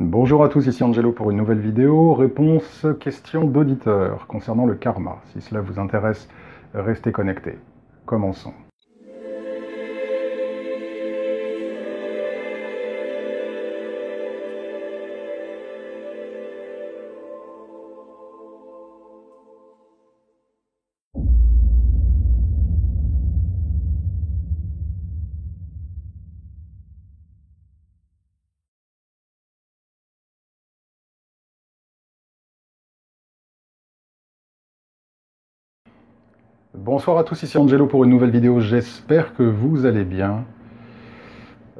Bonjour à tous, ici Angelo pour une nouvelle vidéo. Réponse question d'auditeur concernant le karma. Si cela vous intéresse, restez connectés. Commençons. Bonsoir à tous, ici Angelo pour une nouvelle vidéo. J'espère que vous allez bien.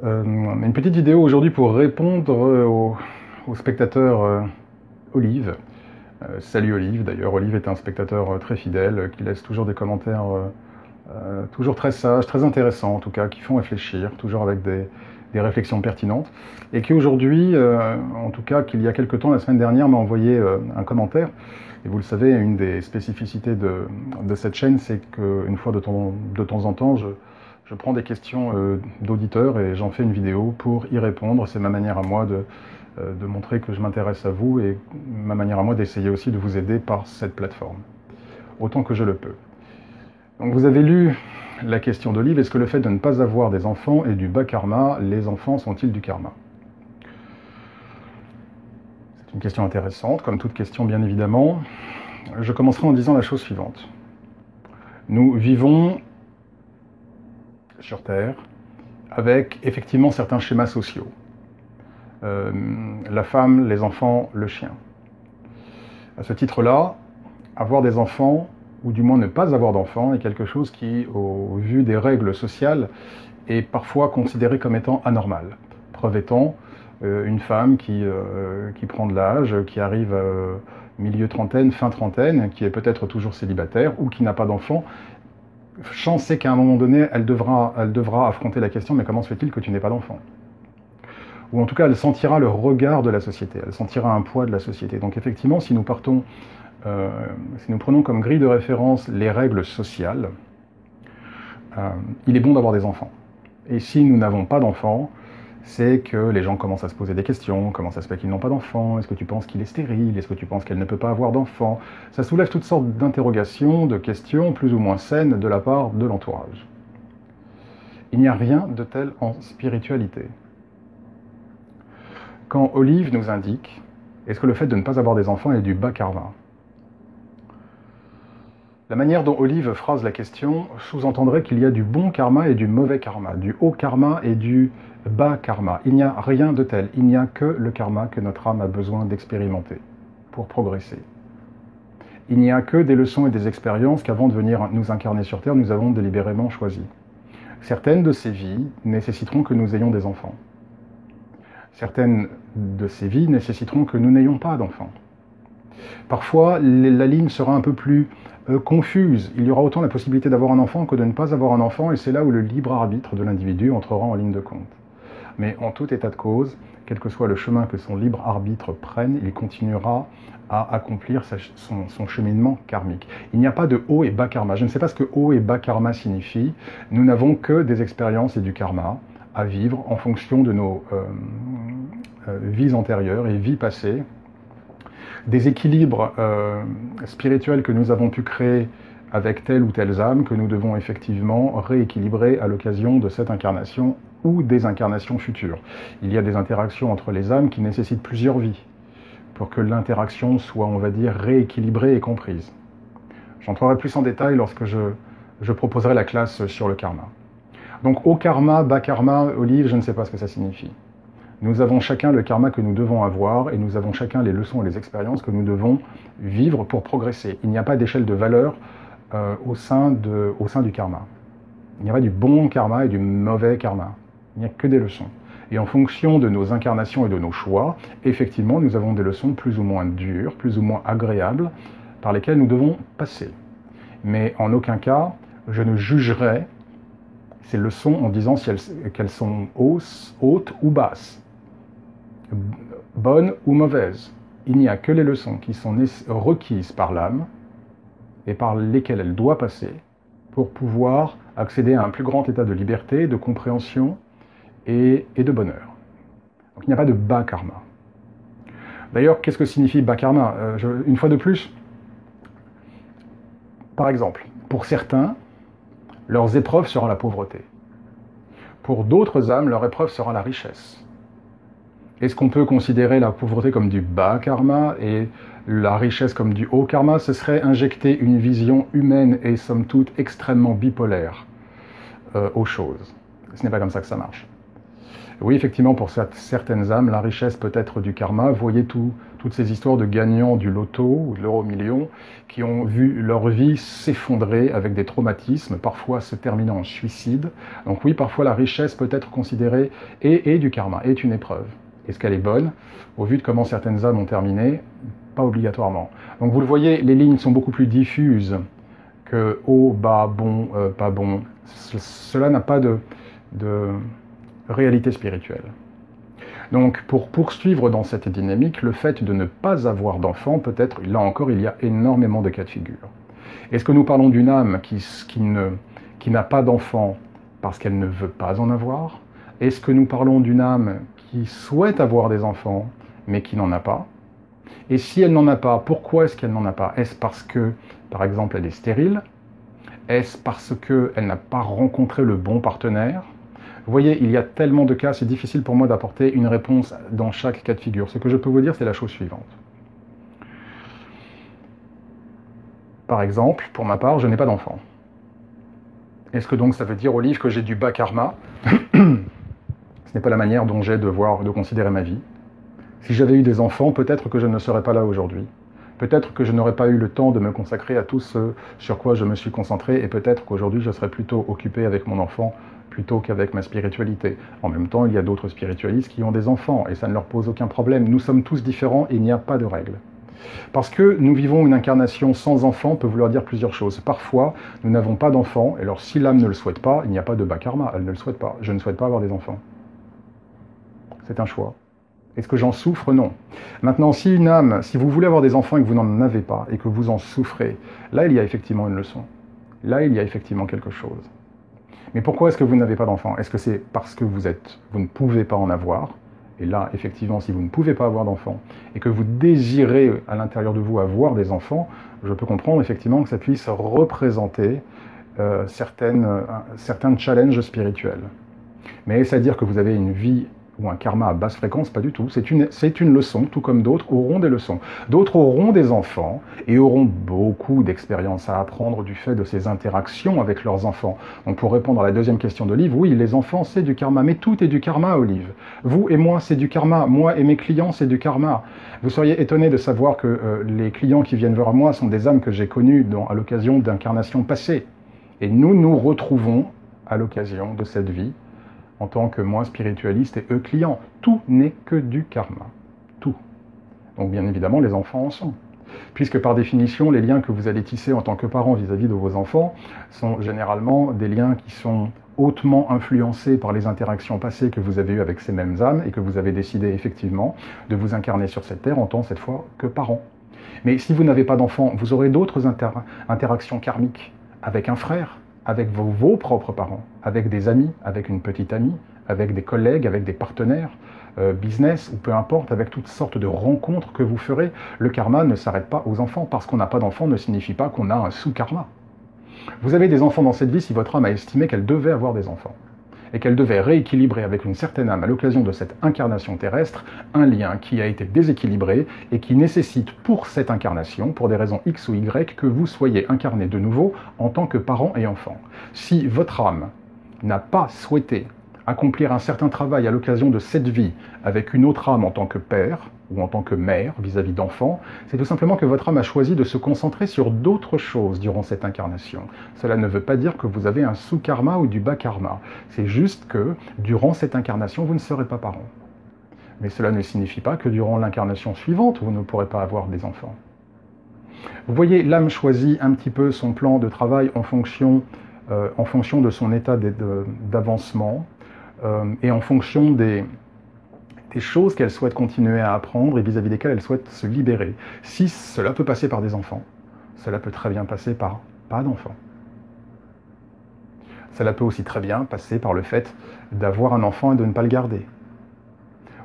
Une petite vidéo aujourd'hui pour répondre au spectateur Olive. Salut Olive, d'ailleurs. Olive est un spectateur très fidèle qui laisse toujours des commentaires toujours très sages, très intéressants en tout cas, qui font réfléchir, toujours avec des réflexions pertinentes. Et qui aujourd'hui, en tout cas qu'il y a quelque temps, la semaine dernière, m'a envoyé un commentaire. Et vous le savez, une des spécificités de cette chaîne, c'est qu'une fois de temps en temps, je prends des questions d'auditeurs et j'en fais une vidéo pour y répondre. C'est ma manière à moi de montrer que je m'intéresse à vous et ma manière à moi d'essayer aussi de vous aider par cette plateforme, autant que je le peux. Donc vous avez lu la question d'Olive, est-ce que le fait de ne pas avoir des enfants est du bas karma? Les enfants sont-ils du karma? C'est une question intéressante, comme toute question bien évidemment. Je commencerai en disant la chose suivante. Nous vivons sur Terre avec effectivement certains schémas sociaux. La femme, les enfants, le chien. À ce titre-là, avoir des enfants, ou du moins ne pas avoir d'enfants, est quelque chose qui, au vu des règles sociales, est parfois considéré comme étant anormal. Preuve étant, une femme qui prend de l'âge, qui arrive milieu trentaine, fin trentaine, qui est peut-être toujours célibataire ou qui n'a pas d'enfant, chance c'est qu'à un moment donné, elle devra affronter la question, mais comment se fait-il que tu n'aies pas d'enfant? Ou en tout cas, elle sentira le regard de la société, elle sentira un poids de la société. Donc effectivement, si nous prenons comme grille de référence les règles sociales, il est bon d'avoir des enfants. Et si nous n'avons pas d'enfants, c'est que les gens commencent à se poser des questions. Comment ça se fait qu'ils n'ont pas d'enfants? Est-ce que tu penses qu'il est stérile? Est-ce que tu penses qu'elle ne peut pas avoir d'enfants? Ça soulève toutes sortes d'interrogations, de questions plus ou moins saines de la part de l'entourage. Il n'y a rien de tel en spiritualité. Quand Olive nous indique, est-ce que le fait de ne pas avoir des enfants est du bas karma? La manière dont Olive phrase la question sous-entendrait qu'il y a du bon karma et du mauvais karma, du haut karma et du bas karma. Il n'y a rien de tel, il n'y a que le karma que notre âme a besoin d'expérimenter pour progresser. Il n'y a que des leçons et des expériences qu'avant de venir nous incarner sur Terre, nous avons délibérément choisies. Certaines de ces vies nécessiteront que nous ayons des enfants. Certaines de ces vies nécessiteront que nous n'ayons pas d'enfants. Parfois, la ligne sera un peu plus confuse. Il y aura autant la possibilité d'avoir un enfant que de ne pas avoir un enfant, et c'est là où le libre arbitre de l'individu entrera en ligne de compte. Mais en tout état de cause, quel que soit le chemin que son libre arbitre prenne, il continuera à accomplir son cheminement karmique. Il n'y a pas de haut et bas karma. Je ne sais pas ce que haut et bas karma signifie. Nous n'avons que des expériences et du karma à vivre en fonction de nos vies antérieures et vies passées, des équilibres spirituels que nous avons pu créer avec telle ou telle âme que nous devons effectivement rééquilibrer à l'occasion de cette incarnation ou des incarnations futures. Il y a des interactions entre les âmes qui nécessitent plusieurs vies pour que l'interaction soit, on va dire, rééquilibrée et comprise. J'entrerai plus en détail lorsque je proposerai la classe sur le karma. Donc haut karma, bas karma, Olive, je ne sais pas ce que ça signifie. Nous avons chacun le karma que nous devons avoir et nous avons chacun les leçons et les expériences que nous devons vivre pour progresser. Il n'y a pas d'échelle de valeur au sein du karma. Il n'y a pas du bon karma et du mauvais karma. Il n'y a que des leçons. Et en fonction de nos incarnations et de nos choix, effectivement, nous avons des leçons plus ou moins dures, plus ou moins agréables, par lesquelles nous devons passer. Mais en aucun cas, je ne jugerai ces leçons en disant qu'elles sont hautes ou basses, bonnes ou mauvaises. Il n'y a que les leçons qui sont requises par l'âme et par lesquelles elle doit passer pour pouvoir accéder à un plus grand état de liberté, de compréhension et de bonheur. Donc il n'y a pas de bas karma. D'ailleurs, qu'est-ce que signifie bas karma? Une fois de plus, par exemple, pour certains, leurs épreuves seront la pauvreté. Pour d'autres âmes, leur épreuve sera la richesse. Est-ce qu'on peut considérer la pauvreté comme du bas karma et la richesse comme du haut karma? Ce serait injecter une vision humaine et somme toute extrêmement bipolaire aux choses. Ce n'est pas comme ça que ça marche. Oui, effectivement, pour certaines âmes, la richesse peut être du karma. Vous voyez toutes ces histoires de gagnants du loto ou de l'euro-million qui ont vu leur vie s'effondrer avec des traumatismes, parfois se terminant en suicide. Donc oui, parfois la richesse peut être considérée et du karma, est une épreuve. Est-ce qu'elle est bonne? Au vu de comment certaines âmes ont terminé, pas obligatoirement. Donc vous le voyez, les lignes sont beaucoup plus diffuses que haut, bas, bon, pas bon. Cela n'a pas de réalité spirituelle. Donc, pour poursuivre dans cette dynamique, le fait de ne pas avoir d'enfant, peut-être, là encore, il y a énormément de cas de figure. Est-ce que nous parlons d'une âme qui n'a pas d'enfant parce qu'elle ne veut pas en avoir? Est-ce que nous parlons d'une âme qui souhaite avoir des enfants, mais qui n'en a pas? Et si elle n'en a pas, pourquoi est-ce qu'elle n'en a pas? Est-ce parce que, par exemple, elle est stérile? Est-ce parce qu'elle n'a pas rencontré le bon partenaire? Vous voyez, il y a tellement de cas, c'est difficile pour moi d'apporter une réponse dans chaque cas de figure. Ce que je peux vous dire, c'est la chose suivante. Par exemple, pour ma part, je n'ai pas d'enfant. Est-ce que donc ça veut dire, Olive, que j'ai du bas karma? Ce n'est pas la manière dont j'ai de considérer ma vie. Si j'avais eu des enfants, peut-être que je ne serais pas là aujourd'hui. Peut-être que je n'aurais pas eu le temps de me consacrer à tout ce sur quoi je me suis concentré, et peut-être qu'aujourd'hui je serais plutôt occupé avec mon enfant plutôt qu'avec ma spiritualité. En même temps, il y a d'autres spiritualistes qui ont des enfants, et ça ne leur pose aucun problème. Nous sommes tous différents et il n'y a pas de règle. Parce que nous vivons une incarnation sans enfant peut vouloir dire plusieurs choses. Parfois, nous n'avons pas d'enfants, et alors si l'âme ne le souhaite pas, il n'y a pas de bas karma, elle ne le souhaite pas. Je ne souhaite pas avoir des enfants. C'est un choix. Est-ce que j'en souffre? Non. Maintenant, si une âme, si vous voulez avoir des enfants et que vous n'en avez pas, et que vous en souffrez, là, il y a effectivement une leçon. Là, il y a effectivement quelque chose. Mais pourquoi est-ce que vous n'avez pas d'enfants? Est-ce que c'est parce que vous ne pouvez pas en avoir? Et là, effectivement, si vous ne pouvez pas avoir d'enfants, et que vous désirez à l'intérieur de vous avoir des enfants, je peux comprendre effectivement que ça puisse représenter certains challenges spirituels. Mais est-ce à dire que vous avez une vie ou un karma à basse fréquence? Pas du tout. C'est une leçon, tout comme d'autres auront des leçons. D'autres auront des enfants et auront beaucoup d'expériences à apprendre du fait de ces interactions avec leurs enfants. Donc pour répondre à la deuxième question d'Olive, oui, les enfants, c'est du karma. Mais tout est du karma, Olive. Vous et moi, c'est du karma. Moi et mes clients, c'est du karma. Vous seriez étonné de savoir que les clients qui viennent vers moi sont des âmes que j'ai connues à l'occasion d'incarnations passées. Et nous nous retrouvons à l'occasion de cette vie en tant que moi spiritualiste et eux clients. Tout n'est que du karma. Tout. Donc bien évidemment, les enfants en sont. Puisque par définition, les liens que vous allez tisser en tant que parents vis-à-vis de vos enfants sont généralement des liens qui sont hautement influencés par les interactions passées que vous avez eues avec ces mêmes âmes et que vous avez décidé effectivement de vous incarner sur cette terre en tant cette fois que parents. Mais si vous n'avez pas d'enfants, vous aurez d'autres interactions karmiques avec un frère, avec vos propres parents, avec des amis, avec une petite amie, avec des collègues, avec des partenaires, business ou peu importe, avec toutes sortes de rencontres que vous ferez. Le karma ne s'arrête pas aux enfants. Parce qu'on n'a pas d'enfants ne signifie pas qu'on a un sous-karma. Vous avez des enfants dans cette vie si votre âme a estimé qu'elle devait avoir des enfants et qu'elle devait rééquilibrer avec une certaine âme à l'occasion de cette incarnation terrestre un lien qui a été déséquilibré et qui nécessite pour cette incarnation, pour des raisons X ou Y, que vous soyez incarné de nouveau en tant que parent et enfant. Si votre âme n'a pas souhaité accomplir un certain travail à l'occasion de cette vie avec une autre âme en tant que père ou en tant que mère vis-à-vis d'enfants, c'est tout simplement que votre âme a choisi de se concentrer sur d'autres choses durant cette incarnation. Cela ne veut pas dire que vous avez un sous-karma ou du bas-karma. C'est juste que durant cette incarnation, vous ne serez pas parent. Mais cela ne signifie pas que durant l'incarnation suivante, vous ne pourrez pas avoir des enfants. Vous voyez, l'âme choisit un petit peu son plan de travail en fonction de son état d'avancement et en fonction des choses qu'elle souhaite continuer à apprendre et vis-à-vis desquelles elle souhaite se libérer. Si cela peut passer par des enfants, cela peut très bien passer par pas d'enfants. Cela peut aussi très bien passer par le fait d'avoir un enfant et de ne pas le garder.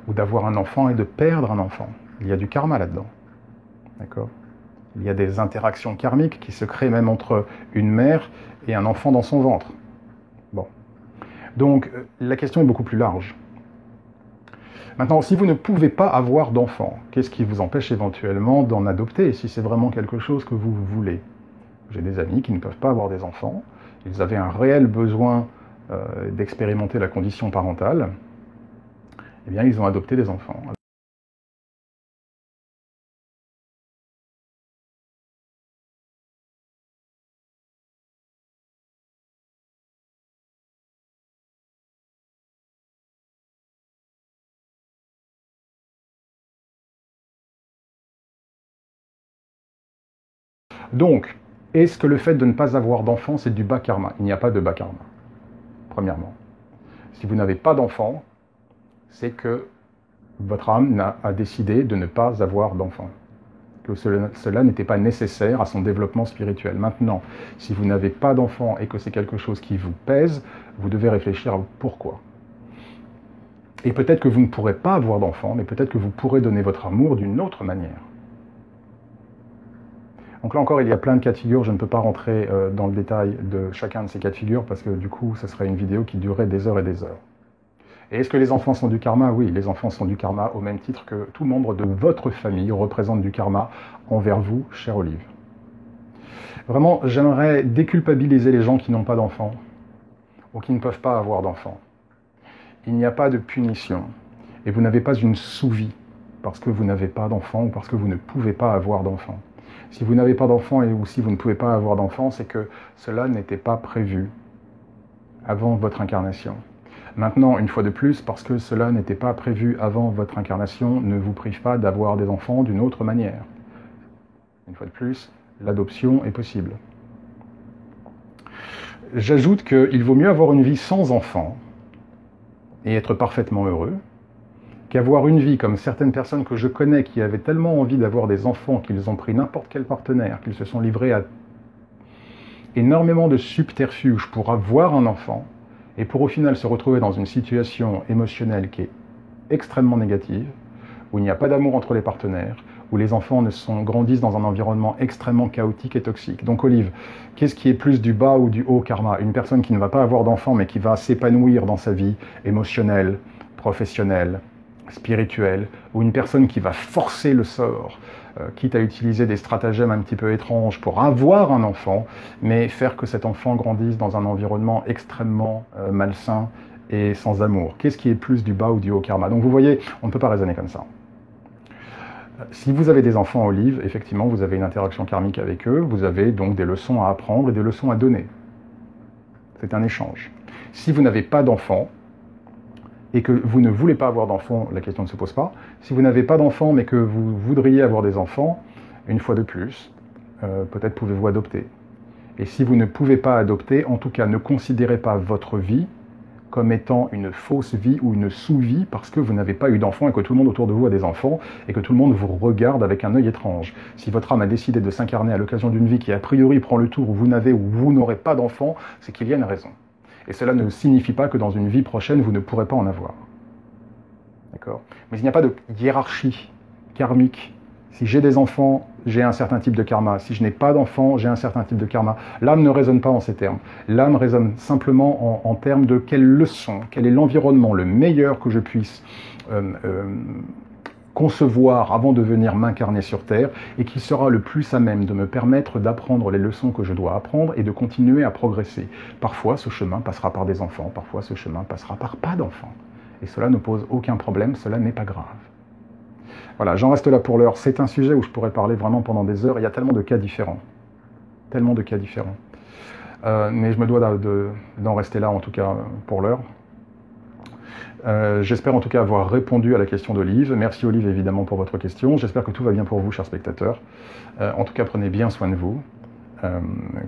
Ou d'avoir un enfant et de perdre un enfant. Il y a du karma là-dedans. D'accord ? Il y a des interactions karmiques qui se créent même entre une mère et un enfant dans son ventre. Bon. Donc, la question est beaucoup plus large. Maintenant, si vous ne pouvez pas avoir d'enfant, qu'est-ce qui vous empêche éventuellement d'en adopter, si c'est vraiment quelque chose que vous voulez? J'ai des amis qui ne peuvent pas avoir des enfants. Ils avaient un réel besoin d'expérimenter la condition parentale. Eh bien, ils ont adopté des enfants. Donc, est-ce que le fait de ne pas avoir d'enfant, c'est du bas karma? Il n'y a pas de bas karma, premièrement. Si vous n'avez pas d'enfant, c'est que votre âme a décidé de ne pas avoir d'enfant. Que cela n'était pas nécessaire à son développement spirituel. Maintenant, si vous n'avez pas d'enfant et que c'est quelque chose qui vous pèse, vous devez réfléchir à pourquoi. Et peut-être que vous ne pourrez pas avoir d'enfant, mais peut-être que vous pourrez donner votre amour d'une autre manière. Donc là encore, il y a plein de cas de figure. Je ne peux pas rentrer dans le détail de chacun de ces cas de figure parce que du coup, ce serait une vidéo qui durerait des heures et des heures. Et est-ce que les enfants sont du karma? Oui, les enfants sont du karma au même titre que tout membre de votre famille représente du karma envers vous, chère Olive. Vraiment, j'aimerais déculpabiliser les gens qui n'ont pas d'enfants ou qui ne peuvent pas avoir d'enfants. Il n'y a pas de punition et vous n'avez pas une sous-vie parce que vous n'avez pas d'enfants ou parce que vous ne pouvez pas avoir d'enfants. Si vous n'avez pas d'enfants ou si vous ne pouvez pas avoir d'enfants, c'est que cela n'était pas prévu avant votre incarnation. Maintenant, une fois de plus, parce que cela n'était pas prévu avant votre incarnation, ne vous prive pas d'avoir des enfants d'une autre manière. Une fois de plus, l'adoption est possible. J'ajoute qu'il vaut mieux avoir une vie sans enfants et être parfaitement heureux, qu'avoir une vie comme certaines personnes que je connais qui avaient tellement envie d'avoir des enfants qu'ils ont pris n'importe quel partenaire, qu'ils se sont livrés à énormément de subterfuges pour avoir un enfant, et pour au final se retrouver dans une situation émotionnelle qui est extrêmement négative, où il n'y a pas d'amour entre les partenaires, où les enfants grandissent dans un environnement extrêmement chaotique et toxique. Donc Olive, qu'est-ce qui est plus du bas ou du haut karma? Une personne qui ne va pas avoir d'enfant mais qui va s'épanouir dans sa vie émotionnelle, professionnelle, spirituelle, ou une personne qui va forcer le sort, quitte à utiliser des stratagèmes un petit peu étranges pour avoir un enfant, mais faire que cet enfant grandisse dans un environnement extrêmement malsain et sans amour. Qu'est-ce qui est plus du bas ou du haut karma? Donc vous voyez, on ne peut pas raisonner comme ça. Si vous avez des enfants Olive, effectivement, vous avez une interaction karmique avec eux, vous avez donc des leçons à apprendre et des leçons à donner. C'est un échange. Si vous n'avez pas d'enfants, et que vous ne voulez pas avoir d'enfants, la question ne se pose pas. Si vous n'avez pas d'enfants, mais que vous voudriez avoir des enfants, une fois de plus, peut-être pouvez-vous adopter. Et si vous ne pouvez pas adopter, en tout cas, ne considérez pas votre vie comme étant une fausse vie ou une sous-vie parce que vous n'avez pas eu d'enfants et que tout le monde autour de vous a des enfants et que tout le monde vous regarde avec un œil étrange. Si votre âme a décidé de s'incarner à l'occasion d'une vie qui a priori prend le tour où vous n'avez ou vous n'aurez pas d'enfants, c'est qu'il y a une raison. Et cela ne signifie pas que dans une vie prochaine, vous ne pourrez pas en avoir. D'accord? Mais il n'y a pas de hiérarchie karmique. Si j'ai des enfants, j'ai un certain type de karma. Si je n'ai pas d'enfants, j'ai un certain type de karma. L'âme ne raisonne pas en ces termes. L'âme raisonne simplement en termes de quelle leçon, quel est l'environnement le meilleur que je puisse concevoir avant de venir m'incarner sur Terre et qui sera le plus à même de me permettre d'apprendre les leçons que je dois apprendre et de continuer à progresser. Parfois, ce chemin passera par des enfants, parfois ce chemin passera par pas d'enfants. Et cela ne pose aucun problème, cela n'est pas grave. Voilà, j'en reste là pour l'heure. C'est un sujet où je pourrais parler vraiment pendant des heures. Il y a tellement de cas différents. Tellement de cas différents. Mais je me dois d'en rester là, en tout cas, pour l'heure. J'espère en tout cas avoir répondu à la question d'Olive. Merci Olive évidemment pour votre question. J'espère que tout va bien pour vous, chers spectateurs. En tout cas, prenez bien soin de vous.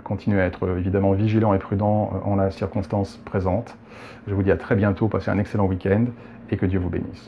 Continuez à être évidemment vigilant et prudent en la circonstance présente. Je vous dis à très bientôt, passez un excellent week-end et que Dieu vous bénisse.